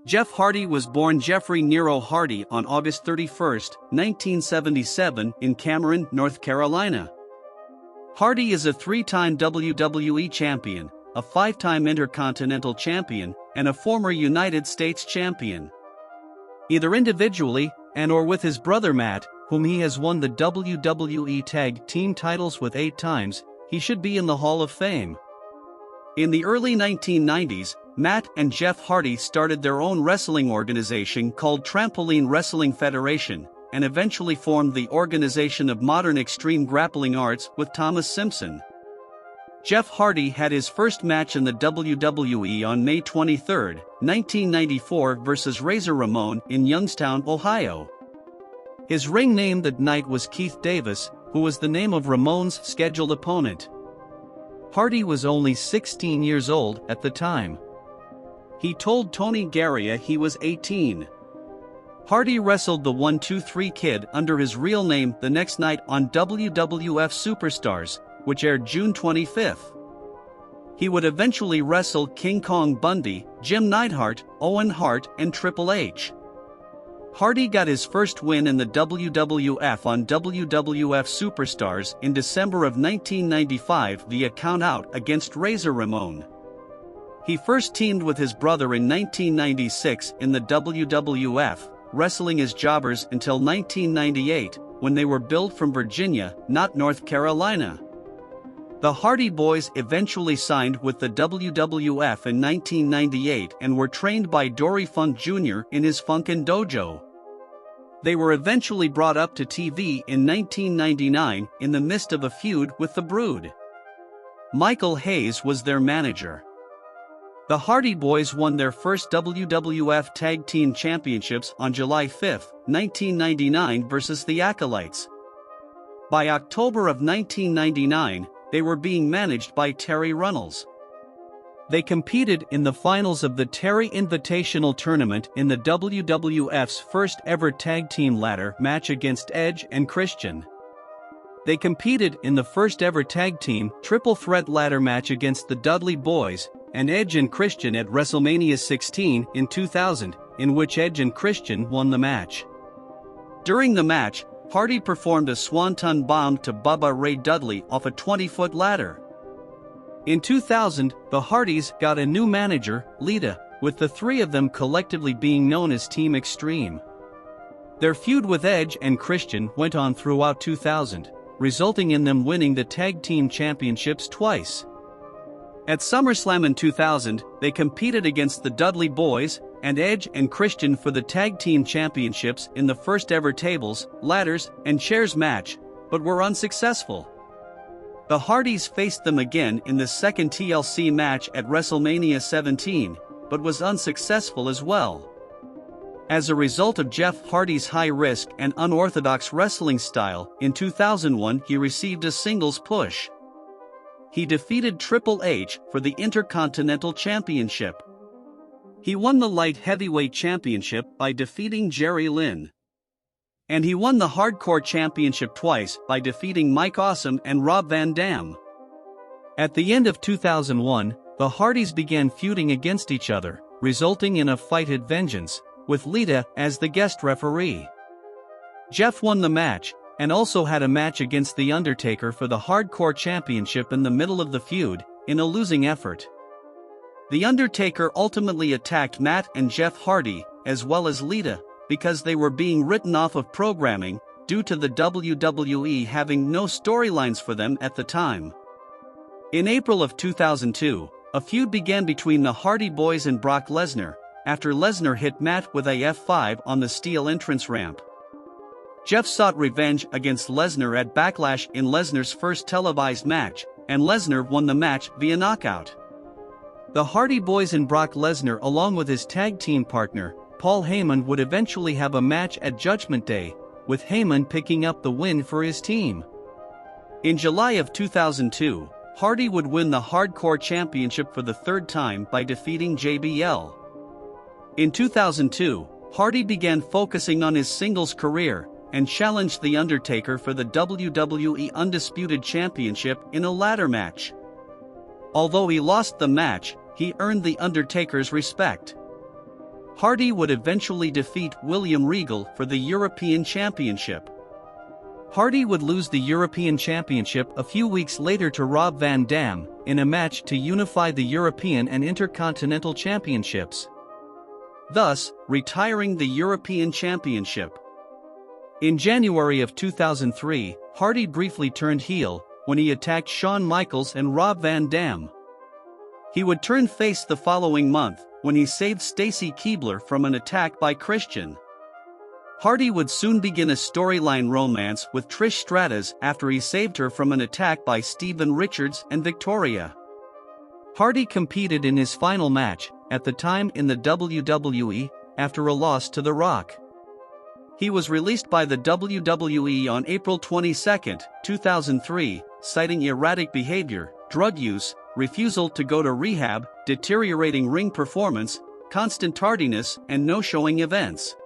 Jeff Hardy was born Jeffrey Nero Hardy on August 31, 1977, in Cameron, North Carolina. Hardy is a three-time WWE champion, a five-time Intercontinental champion, and a former United States champion. Either individually and/or with his brother Matt, whom he has won the WWE Tag Team titles with 8 times, he should be in the Hall of Fame. In the early 1990s, Matt and Jeff Hardy started their own wrestling organization called Trampoline Wrestling Federation, and eventually formed the Organization of Modern Extreme Grappling Arts with Thomas Simpson. Jeff Hardy had his first match in the WWE on May 23, 1994 versus Razor Ramon in Youngstown, Ohio. His ring name that night was Keith Davis, who was the name of Ramon's scheduled opponent. Hardy was only 16 years old at the time. He told Tony Garea he was 18. Hardy wrestled the 1-2-3 Kid under his real name the next night on WWF Superstars, which aired June 25. He would eventually wrestle King Kong Bundy, Jim Neidhart, Owen Hart, and Triple H. Hardy got his first win in the WWF on WWF Superstars in December of 1995 via countout against Razor Ramon. He first teamed with his brother in 1996 in the WWF, wrestling as jobbers until 1998, when they were billed from Virginia, not North Carolina. The Hardy Boys eventually signed with the WWF in 1998 and were trained by Dory Funk Jr. in his Funkin' Dojo. They were eventually brought up to TV in 1999 in the midst of a feud with The Brood. Michael Hayes was their manager. The Hardy Boys won their first WWF Tag Team Championships on July 5, 1999 versus the Acolytes. By October of 1999, they were being managed by Terry Runnels. They competed in the finals of the Terry Invitational Tournament in the WWF's first ever tag team ladder match against Edge and Christian. They competed in the first ever tag team triple threat ladder match against the Dudley Boys and Edge and Christian at WrestleMania 16 in 2000, in which Edge and Christian won the match. During the match, Hardy performed a Swanton Bomb to Bubba Ray Dudley off a 20-foot ladder. In 2000, the Hardys got a new manager, Lita, with the three of them collectively being known as Team Extreme. Their feud with Edge and Christian went on throughout 2000, resulting in them winning the Tag Team Championships twice. At SummerSlam in 2000, they competed against the Dudley Boys and Edge and Christian for the Tag Team Championships in the first ever tables, ladders, and chairs match, but were unsuccessful. The Hardys faced them again in the second TLC match at WrestleMania 17, but was unsuccessful as well. As a result of Jeff Hardy's high-risk and unorthodox wrestling style, in 2001 he received a singles push. He defeated Triple H for the Intercontinental Championship. He won the Light Heavyweight Championship by defeating Jerry Lynn. And he won the Hardcore Championship twice by defeating Mike Awesome and Rob Van Dam. At the end of 2001, the Hardys began feuding against each other, resulting in a fight at Vengeance, with Lita as the guest referee. Jeff won the match, and also had a match against The Undertaker for the Hardcore Championship in the middle of the feud, in a losing effort. The Undertaker ultimately attacked Matt and Jeff Hardy, as well as Lita, because they were being written off of programming, due to the WWE having no storylines for them at the time. In April of 2002, a feud began between the Hardy Boys and Brock Lesnar, after Lesnar hit Matt with a F5 on the steel entrance ramp. Jeff sought revenge against Lesnar at Backlash in Lesnar's first televised match, and Lesnar won the match via knockout. The Hardy Boys and Brock Lesnar, along with his tag team partner, Paul Heyman, would eventually have a match at Judgment Day, with Heyman picking up the win for his team. In July of 2002, Hardy would win the Hardcore Championship for the third time by defeating JBL. In 2002, Hardy began focusing on his singles career, and challenged The Undertaker for the WWE Undisputed Championship in a ladder match. Although he lost the match, he earned The Undertaker's respect. Hardy would eventually defeat William Regal for the European Championship. Hardy would lose the European Championship a few weeks later to Rob Van Dam, in a match to unify the European and Intercontinental Championships, thus retiring the European Championship. In January of 2003, Hardy briefly turned heel when he attacked Shawn Michaels and Rob Van Dam. He would turn face the following month when he saved Stacy Keibler from an attack by Christian. Hardy would soon begin a storyline romance with Trish Stratus after he saved her from an attack by Steven Richards and Victoria. Hardy competed in his final match, at the time in the WWE, after a loss to The Rock. He was released by the WWE on April 22, 2003, citing erratic behavior, drug use, refusal to go to rehab, deteriorating ring performance, constant tardiness, and no-showing events.